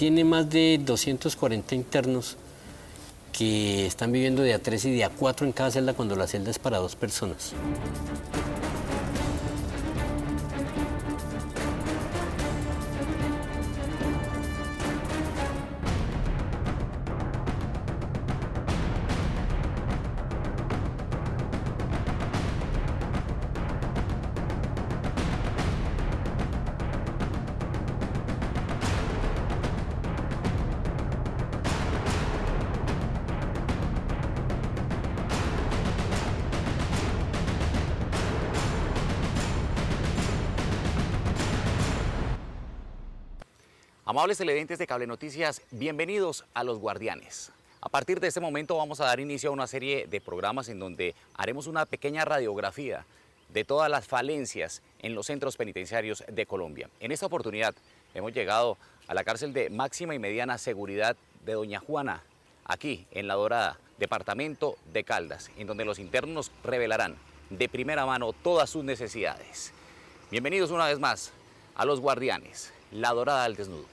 tiene más de 240 internos que están viviendo de a 3 y de a 4 en cada celda cuando la celda es para 2 personas. Amables televidentes de Cable Noticias, bienvenidos a Los Guardianes. A partir de este momento vamos a dar inicio a una serie de programas en donde haremos una pequeña radiografía de todas las falencias en los centros penitenciarios de Colombia. En esta oportunidad hemos llegado a la cárcel de máxima y mediana seguridad de Doña Juana, aquí en La Dorada, departamento de Caldas, en donde los internos revelarán de primera mano todas sus necesidades. Bienvenidos una vez más a Los Guardianes, La Dorada al desnudo.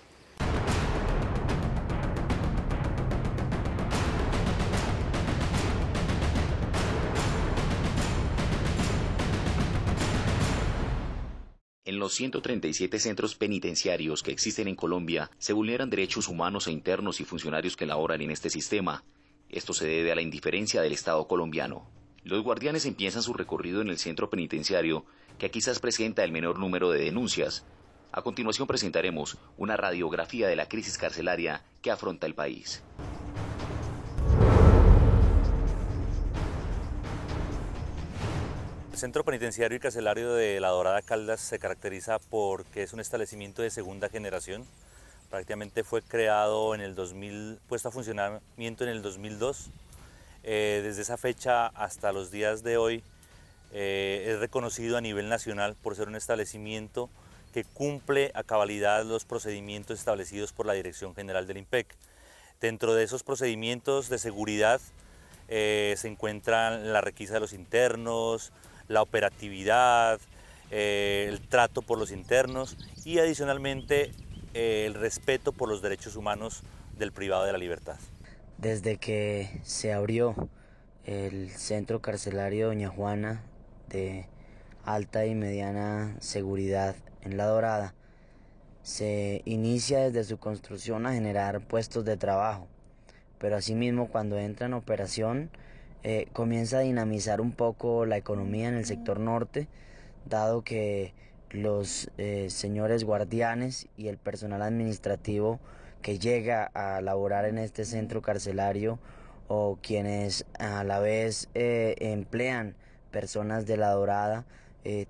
En los 137 centros penitenciarios que existen en Colombia, se vulneran derechos humanos a internos y funcionarios que laboran en este sistema. Esto se debe a la indiferencia del Estado colombiano. Los guardianes empiezan su recorrido en el centro penitenciario, que quizás presenta el menor número de denuncias. A continuación presentaremos una radiografía de la crisis carcelaria que afronta el país. El Centro Penitenciario y Carcelario de La Dorada Caldas se caracteriza porque es un establecimiento de segunda generación. Prácticamente fue creado en el 2000, puesto a funcionamiento en el 2002. Desde esa fecha hasta los días de hoy es reconocido a nivel nacional por ser un establecimiento que cumple a cabalidad los procedimientos establecidos por la Dirección General del IMPEC. Dentro de esos procedimientos de seguridad se encuentran la requisa de los internos, la operatividad, el trato por los internos y adicionalmente el respeto por los derechos humanos del privado de la libertad. Desde que se abrió el centro carcelario Doña Juana de alta y mediana seguridad en La Dorada, se inicia desde su construcción a generar puestos de trabajo, pero asimismo cuando entra en operación comienza a dinamizar un poco la economía en el sector norte, dado que los señores guardianes y el personal administrativo que llega a laborar en este centro carcelario o quienes a la vez emplean personas de La Dorada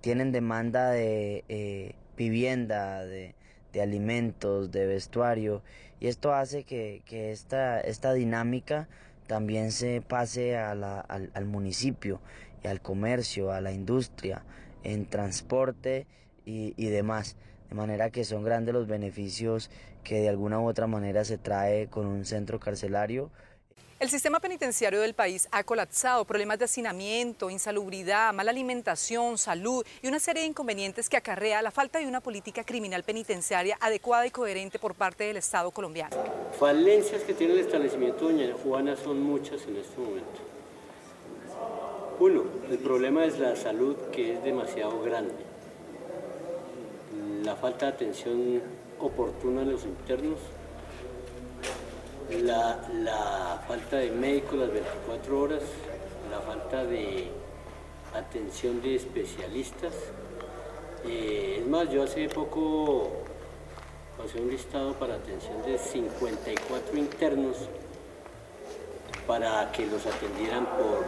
tienen demanda de vivienda, de alimentos, de vestuario, y esto hace que esta dinámica también se pase al municipio y al comercio, a la industria, en transporte y demás, de manera que son grandes los beneficios que de alguna u otra manera se trae con un centro carcelario. El sistema penitenciario del país ha colapsado, problemas de hacinamiento, insalubridad, mala alimentación, salud y una serie de inconvenientes que acarrea la falta de una política criminal penitenciaria adecuada y coherente por parte del Estado colombiano. Falencias que tiene el establecimiento Doña Juana son muchas en este momento. Uno, el problema es la salud, que es demasiado grande. La falta de atención oportuna a los internos, la falta de médicos las 24 horas, la falta de atención de especialistas. Es más, yo hace poco pasé un listado para atención de 54 internos para que los atendieran por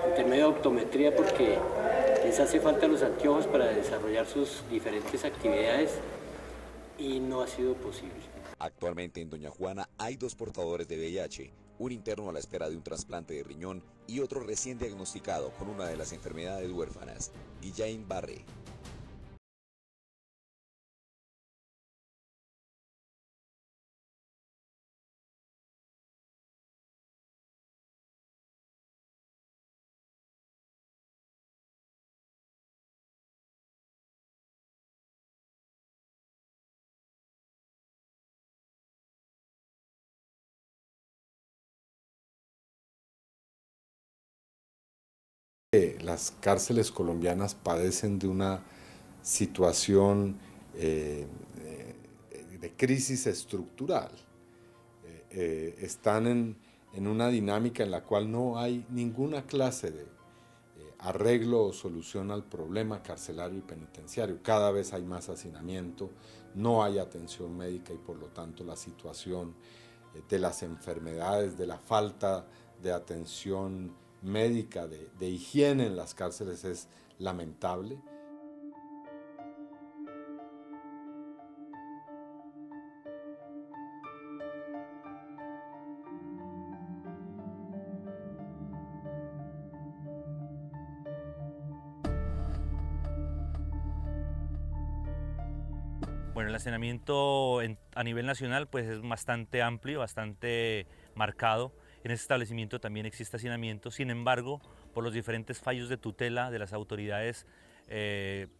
intermedio de optometría, porque les hace falta los anteojos para desarrollar sus diferentes actividades y no ha sido posible. Actualmente en Doña Juana hay 2 portadores de VIH, un interno a la espera de un trasplante de riñón y otro recién diagnosticado con una de las enfermedades huérfanas, Guillain-Barré. Las cárceles colombianas padecen de una situación de crisis estructural. Están en una dinámica en la cual no hay ninguna clase de arreglo o solución al problema carcelario y penitenciario. Cada vez hay más hacinamiento, no hay atención médica y por lo tanto la situación de las enfermedades, de la falta de atención médica, de higiene en las cárceles es lamentable. Bueno, el hacinamiento a nivel nacional pues es bastante amplio, bastante marcado. En este establecimiento también existe hacinamiento, sin embargo, por los diferentes fallos de tutela de las autoridades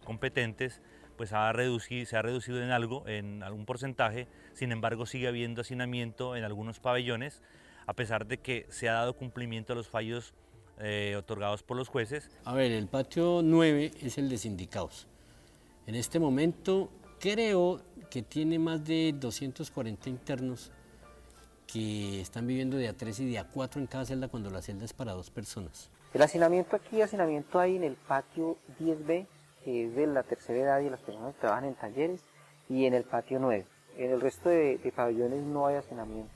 competentes, pues se ha reducido en algún porcentaje, sin embargo sigue habiendo hacinamiento en algunos pabellones, a pesar de que se ha dado cumplimiento a los fallos otorgados por los jueces. A ver, el patio 9 es el de sindicados. En este momento creo que tiene más de 240 internos que están viviendo de a 3 y de a 4 en cada celda cuando la celda es para 2 personas. El hacinamiento aquí, hacinamiento hay en el patio 10B, que es de la tercera edad y las personas que trabajan en talleres, y en el patio 9. En el resto de pabellones no hay hacinamiento.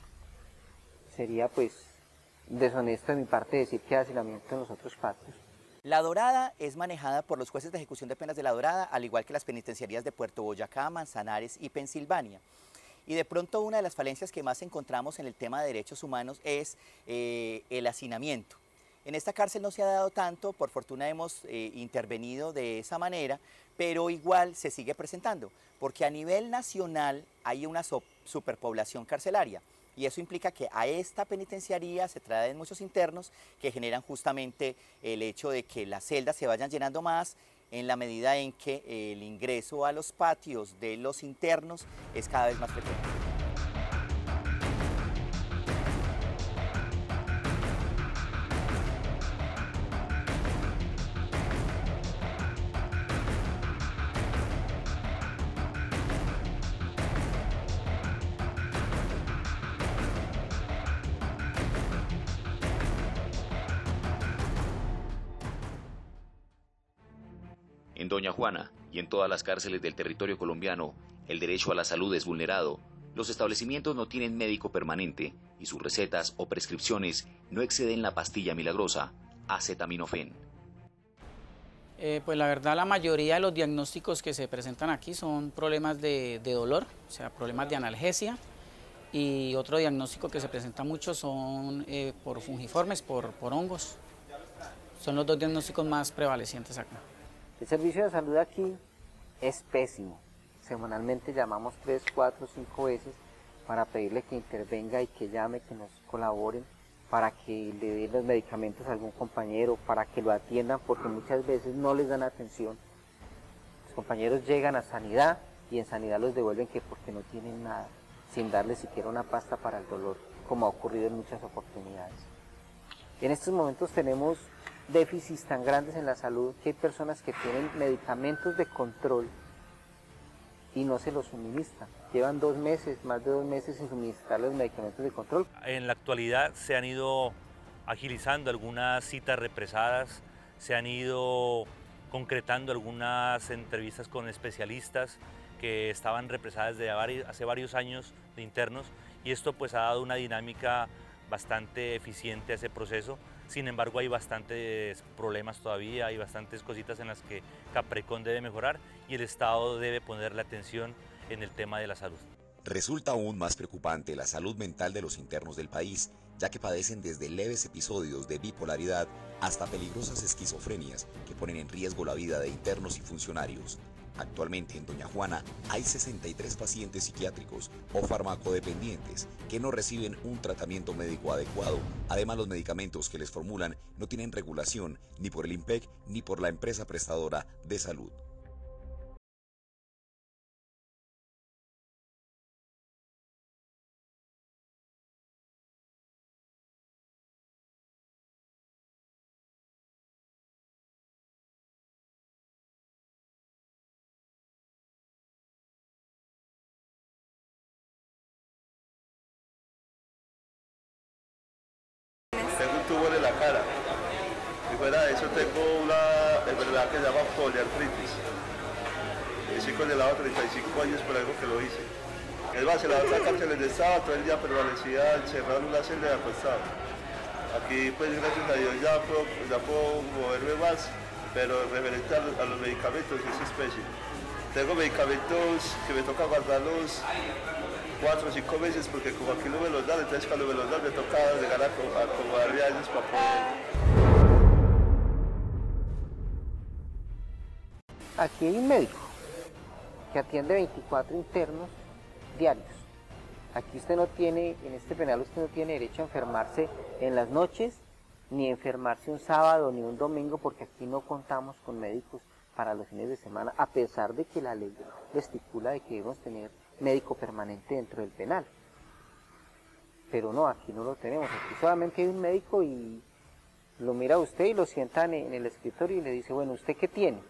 Sería pues deshonesto de mi parte decir que hay hacinamiento en los otros patios. La Dorada es manejada por los jueces de ejecución de penas de La Dorada, al igual que las penitenciarías de Puerto Boyacá, Manzanares y Pensilvania. Y de pronto una de las falencias que más encontramos en el tema de derechos humanos es el hacinamiento. En esta cárcel no se ha dado tanto, por fortuna hemos intervenido de esa manera, pero igual se sigue presentando, porque a nivel nacional hay una superpoblación carcelaria. Y eso implica que a esta penitenciaría se traen muchos internos que generan justamente el hecho de que las celdas se vayan llenando más en la medida en que el ingreso a los patios de los internos es cada vez más frecuente. En Doña Juana y en todas las cárceles del territorio colombiano, el derecho a la salud es vulnerado. Los establecimientos no tienen médico permanente y sus recetas o prescripciones no exceden la pastilla milagrosa, acetaminofén. Pues la verdad la mayoría de los diagnósticos que se presentan aquí son problemas de dolor, o sea, problemas de analgesia, y otro diagnóstico que se presenta mucho son por fungiformes, por hongos. Son los dos diagnósticos más prevalecientes acá. El servicio de salud aquí es pésimo. Semanalmente llamamos 3, 4, 5 veces para pedirle que intervenga y que llame, que nos colaboren, para que le den los medicamentos a algún compañero, para que lo atiendan, porque muchas veces no les dan atención. Los compañeros llegan a sanidad y en sanidad los devuelven que porque no tienen nada, sin darles siquiera una pasta para el dolor, como ha ocurrido en muchas oportunidades. En estos momentos tenemos déficits tan grandes en la salud que hay personas que tienen medicamentos de control y no se los suministran. Llevan 2 meses, más de 2 meses sin suministrar los medicamentos de control. En la actualidad se han ido agilizando algunas citas represadas, se han ido concretando algunas entrevistas con especialistas que estaban represadas hace varios años de internos, y esto pues ha dado una dinámica bastante eficiente a ese proceso. Sin embargo, hay bastantes problemas todavía, hay bastantes cositas en las que Caprecon debe mejorar y el Estado debe ponerle atención en el tema de la salud. Resulta aún más preocupante la salud mental de los internos del país, ya que padecen desde leves episodios de bipolaridad hasta peligrosas esquizofrenias que ponen en riesgo la vida de internos y funcionarios. Actualmente en Doña Juana hay 63 pacientes psiquiátricos o farmacodependientes que no reciben un tratamiento médico adecuado. Además, los medicamentos que les formulan no tienen regulación ni por el INPEC ni por la empresa prestadora de salud. tengo un tumor en la cara. Y fuera de eso tengo una enfermedad que se llama poliartritis. Estoy condenado a 35 años por algo que lo hice. Es más, en la otra cárcel donde estaba, todo el día permanecía encerrado en una celda y acostado. Aquí, pues, gracias a Dios, ya puedo moverme más, pero referente a los medicamentos es especie. Tengo medicamentos que me toca guardarlos 4 o 5 meses, porque como aquí no me los dan, entonces cuando me los dan me toca llegar a acomodarme a ellos para poder... Aquí hay un médico que atiende 24 internos diarios. Aquí usted no tiene, en este penal usted no tiene derecho a enfermarse en las noches, ni enfermarse un sábado ni un domingo, porque aquí no contamos con médicos para los fines de semana, a pesar de que la ley lo estipula de que debemos tener médico permanente dentro del penal. Pero no, aquí no lo tenemos, aquí solamente hay un médico y lo mira usted y lo sientan en el escritorio y le dice, bueno, ¿usted qué tiene?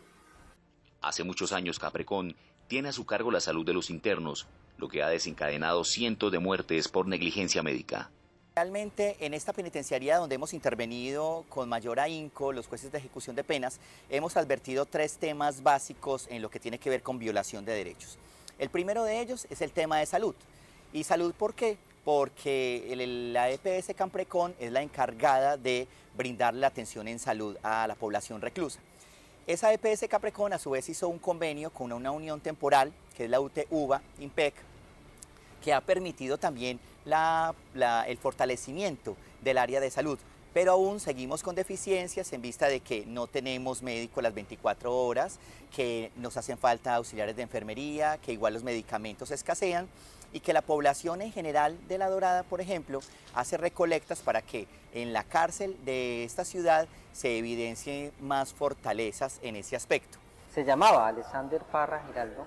Hace muchos años Caprecón tiene a su cargo la salud de los internos, lo que ha desencadenado cientos de muertes por negligencia médica. Realmente en esta penitenciaría donde hemos intervenido con mayor ahínco los jueces de ejecución de penas, hemos advertido 3 temas básicos en lo que tiene que ver con violación de derechos. El primero de ellos es el tema de salud. ¿Y salud por qué? Porque la EPS Caprecón es la encargada de brindarle la atención en salud a la población reclusa. Esa EPS Caprecón a su vez hizo un convenio con una unión temporal, que es la UTUBA, IMPEC, que ha permitido también el fortalecimiento del área de salud. Pero aún seguimos con deficiencias en vista de que no tenemos médico las 24 horas, que nos hacen falta auxiliares de enfermería, que igual los medicamentos escasean y que la población en general de La Dorada, por ejemplo, hace recolectas para que en la cárcel de esta ciudad se evidencien más fortalezas en ese aspecto. Se llamaba Alexander Parra Giraldo,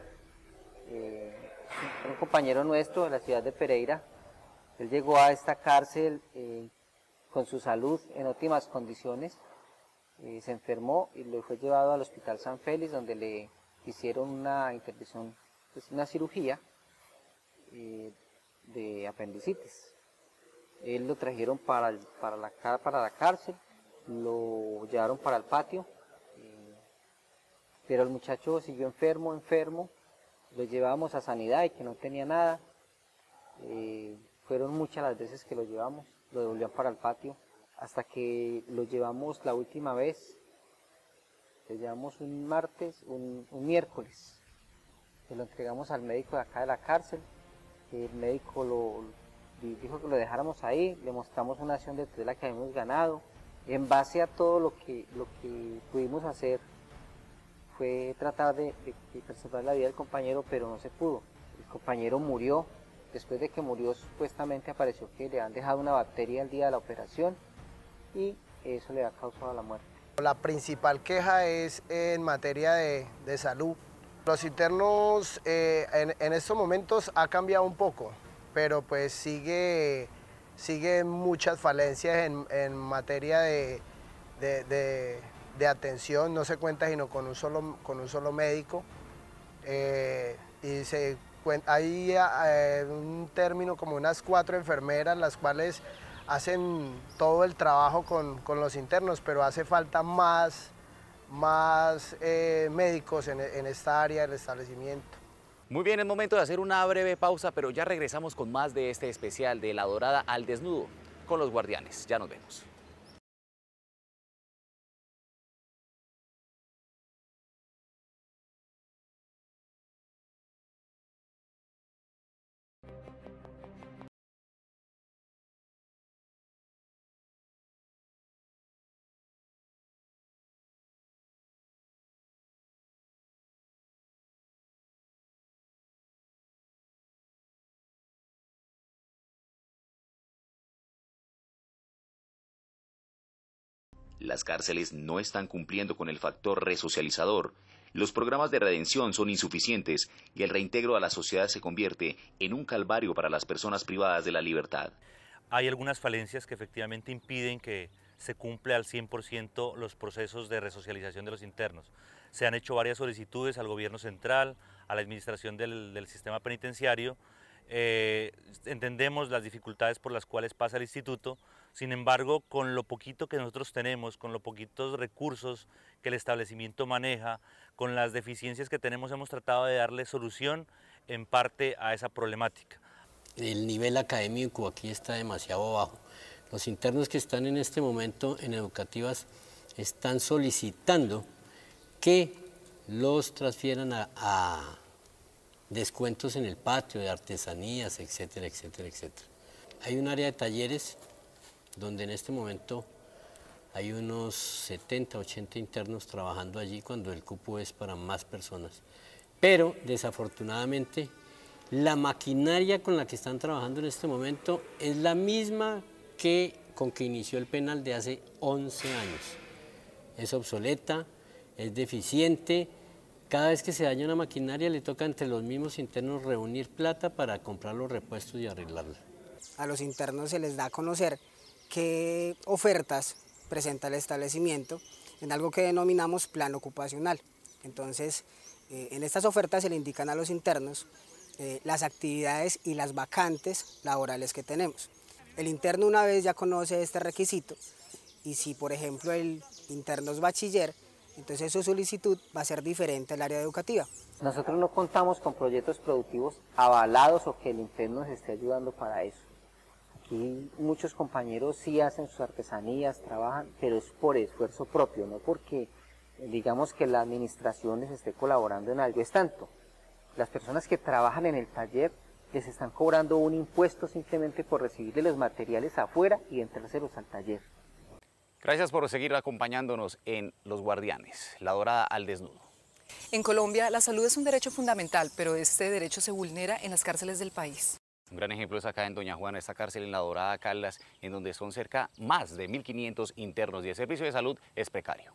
un compañero nuestro de la ciudad de Pereira. Él llegó a esta cárcel con su salud en óptimas condiciones, se enfermó y le fue llevado al Hospital San Félix, donde le hicieron una intervención, pues una cirugía de apendicitis. Él lo trajeron para la cárcel, lo llevaron para el patio, pero el muchacho siguió enfermo, lo llevábamos a sanidad y que no tenía nada. Fueron muchas las veces que lo llevamos, lo devolvían para el patio, hasta que lo llevamos la última vez, lo llevamos un miércoles, que lo entregamos al médico de acá de la cárcel. El médico dijo que lo dejáramos ahí, le mostramos una acción de tutela que habíamos ganado. En base a todo lo que pudimos hacer fue tratar de preservar la vida del compañero, pero no se pudo. El compañero murió. Después de que murió, supuestamente apareció que le han dejado una bacteria el día de la operación y eso le ha causado la muerte. La principal queja es en materia de salud. Los internos en estos momentos ha cambiado un poco, pero pues sigue muchas falencias en materia de atención. No se cuenta sino con un solo médico. Hay un término como unas 4 enfermeras, las cuales hacen todo el trabajo con los internos, pero hace falta más médicos en esta área del establecimiento. Muy bien, es momento de hacer una breve pausa, pero ya regresamos con más de este especial de La Dorada al desnudo con los guardianes. Ya nos vemos. Las cárceles no están cumpliendo con el factor resocializador. Los programas de redención son insuficientes y el reintegro a la sociedad se convierte en un calvario para las personas privadas de la libertad. Hay algunas falencias que efectivamente impiden que se cumpla al 100% los procesos de resocialización de los internos. Se han hecho varias solicitudes al gobierno central, a la administración del sistema penitenciario, Entendemos las dificultades por las cuales pasa el instituto, sin embargo, con lo poquito que nosotros tenemos, con los poquitos recursos que el establecimiento maneja, con las deficiencias que tenemos, hemos tratado de darle solución en parte a esa problemática. El nivel académico aquí está demasiado bajo. Los internos que están en este momento en educativas están solicitando que los transfieran a descuentos en el patio de artesanías, etcétera, etcétera, etcétera. Hay un área de talleres donde en este momento hay unos 70, 80 internos trabajando allí cuando el cupo es para más personas. Pero desafortunadamente la maquinaria con la que están trabajando en este momento es la misma con que inició el penal de hace 11 años. Es obsoleta, es deficiente. Cada vez que se daña una maquinaria le toca entre los mismos internos reunir plata para comprar los repuestos y arreglarla. A los internos se les da a conocer qué ofertas presenta el establecimiento en algo que denominamos plan ocupacional. Entonces, en estas ofertas se le indican a los internos las actividades y las vacantes laborales que tenemos. El interno una vez ya conoce este requisito y si por ejemplo el interno es bachiller, entonces su solicitud va a ser diferente al área educativa. Nosotros no contamos con proyectos productivos avalados o que el interno nos esté ayudando para eso. Aquí muchos compañeros sí hacen sus artesanías, trabajan, pero es por esfuerzo propio, no porque digamos que la administración les esté colaborando en algo. Es tanto, las personas que trabajan en el taller les están cobrando un impuesto simplemente por recibirle los materiales afuera y entrárselos al taller. Gracias por seguir acompañándonos en Los Guardianes, la dorada al desnudo. En Colombia, la salud es un derecho fundamental, pero este derecho se vulnera en las cárceles del país. Un gran ejemplo es acá en Doña Juana, esta cárcel en La Dorada, Caldas, en donde son más de 1.500 internos y el servicio de salud es precario.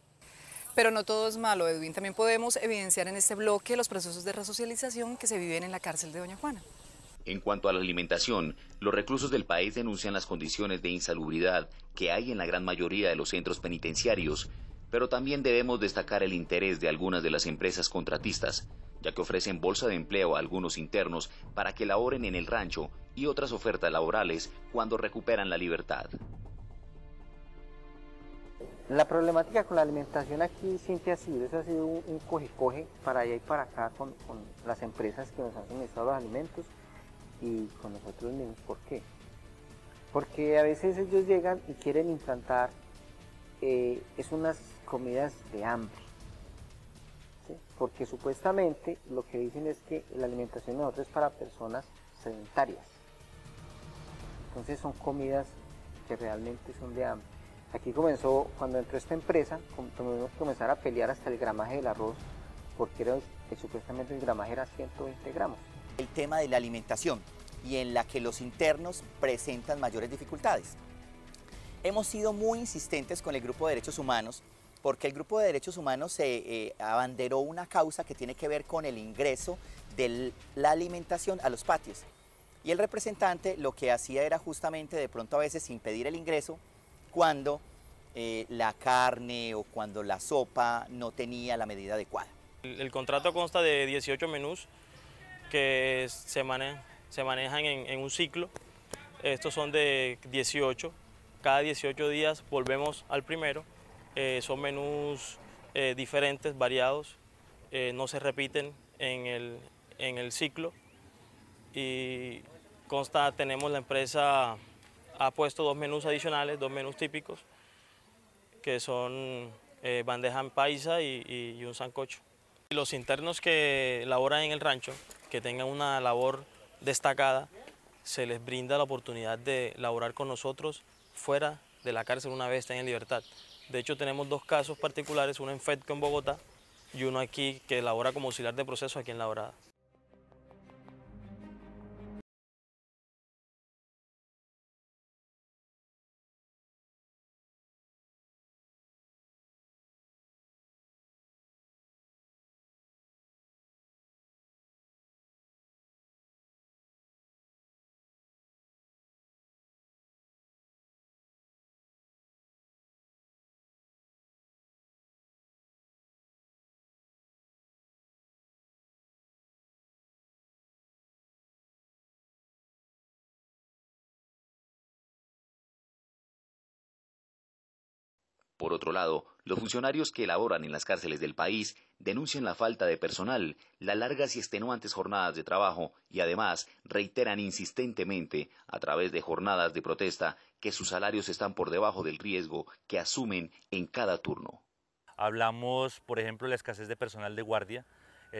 Pero no todo es malo, Edwin. También podemos evidenciar en este bloque los procesos de resocialización que se viven en la cárcel de Doña Juana. En cuanto a la alimentación, los reclusos del país denuncian las condiciones de insalubridad que hay en la gran mayoría de los centros penitenciarios, pero también debemos destacar el interés de algunas de las empresas contratistas, ya que ofrecen bolsa de empleo a algunos internos para que laboren en el rancho y otras ofertas laborales cuando recuperan la libertad. La problemática con la alimentación aquí siempre ha sido, eso ha sido un coge-coge para allá y para acá con las empresas que nos han suministrado los alimentos y con nosotros mismos. ¿Por qué? Porque a veces ellos llegan y quieren implantar es unas comidas de hambre, ¿sí? Porque supuestamente lo que dicen es que la alimentación de nosotros es para personas sedentarias, entonces son comidas que realmente son de hambre. Aquí comenzó, cuando entró esta empresa, tuvimos que comenzar a pelear hasta el gramaje del arroz, porque supuestamente el gramaje era 120 gramos. El tema de la alimentación y en la que los internos presentan mayores dificultades. Hemos sido muy insistentes con el Grupo de Derechos Humanos porque el Grupo de Derechos Humanos se abanderó una causa que tiene que ver con el ingreso de la alimentación a los patios. Y el representante lo que hacía era justamente de pronto a veces impedir el ingreso cuando la carne o cuando la sopa no tenía la medida adecuada. El contrato consta de 18 menús que se manejan en un ciclo. Estos son de 18. Cada 18 días volvemos al primero. Son menús diferentes, variados, no se repiten en el ciclo. Y tenemos la empresa ha puesto 2 menús adicionales, 2 menús típicos, que son bandeja paisa y un sancocho. Los internos que laboran en el rancho, que tengan una labor destacada, se les brinda la oportunidad de laborar con nosotros fuera de la cárcel una vez estén en libertad. De hecho, tenemos 2 casos particulares, uno en FEDCO en Bogotá y uno aquí que labora como auxiliar de proceso aquí en La Dorada. Por otro lado, los funcionarios que laboran en las cárceles del país denuncian la falta de personal, las largas y extenuantes jornadas de trabajo y además reiteran insistentemente, a través de jornadas de protesta, que sus salarios están por debajo del riesgo que asumen en cada turno. Hablamos, por ejemplo, de la escasez de personal de guardia.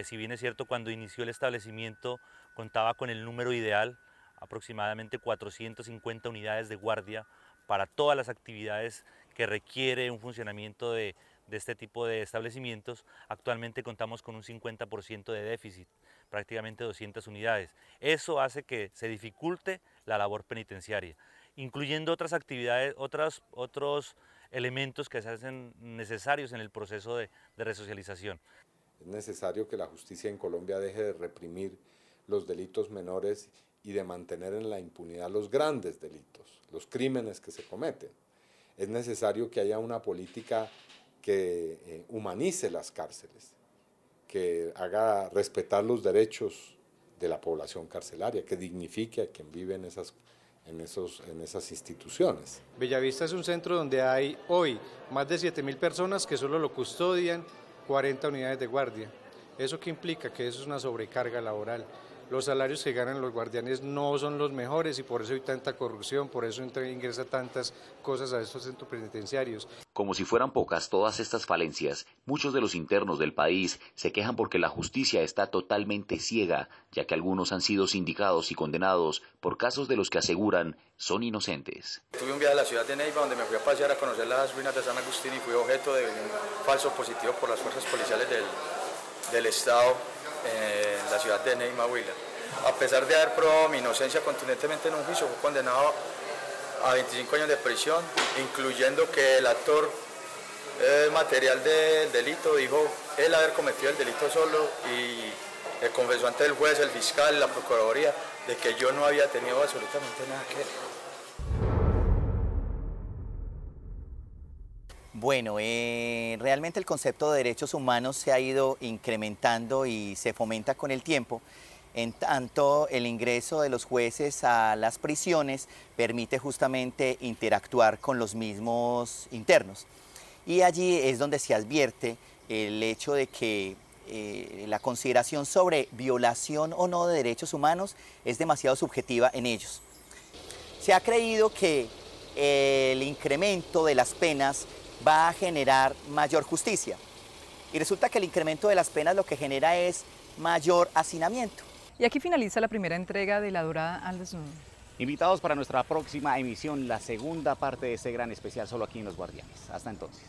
Si bien es cierto, cuando inició el establecimiento contaba con el número ideal, aproximadamente 450 unidades de guardia para todas las actividades que requiere un funcionamiento de este tipo de establecimientos. Actualmente contamos con un 50% de déficit, prácticamente 200 unidades. Eso hace que se dificulte la labor penitenciaria, incluyendo otras actividades, otros elementos que se hacen necesarios en el proceso de resocialización. Es necesario que la justicia en Colombia deje de reprimir los delitos menores y de mantener en la impunidad los grandes delitos, los crímenes que se cometen. Es necesario que haya una política que humanice las cárceles, que haga respetar los derechos de la población carcelaria, que dignifique a quien vive en esas instituciones. Bellavista es un centro donde hay hoy más de 7.000 personas que solo lo custodian 40 unidades de guardia. ¿Eso qué implica? Que eso es una sobrecarga laboral. Los salarios que ganan los guardianes no son los mejores y por eso hay tanta corrupción, por eso ingresa tantas cosas a estos centros penitenciarios. Como si fueran pocas todas estas falencias, muchos de los internos del país se quejan porque la justicia está totalmente ciega, ya que algunos han sido sindicados y condenados por casos de los que aseguran son inocentes. Tuve un viaje a la ciudad de Neiva donde me fui a pasear a conocer las ruinas de San Agustín y fui objeto de un falso positivo por las fuerzas policiales del Estado en la ciudad de Neiva, Huila. A pesar de haber probado mi inocencia contundentemente en un juicio, fue condenado a 25 años de prisión, incluyendo que el actor material del delito dijo él haber cometido el delito solo y confesó ante el juez, el fiscal, la procuraduría, de que yo no había tenido absolutamente nada que ver. Bueno, realmente el concepto de derechos humanos se ha ido incrementando y se fomenta con el tiempo. En tanto, el ingreso de los jueces a las prisiones permite justamente interactuar con los mismos internos. Y allí es donde se advierte el hecho de que la consideración sobre violación o no de derechos humanos es demasiado subjetiva en ellos. Se ha creído que el incremento de las penas va a generar mayor justicia. Y resulta que el incremento de las penas lo que genera es mayor hacinamiento. Y aquí finaliza la primera entrega de La Dorada al Desnudo. Invitados para nuestra próxima emisión, la segunda parte de este gran especial solo aquí en Los Guardianes. Hasta entonces.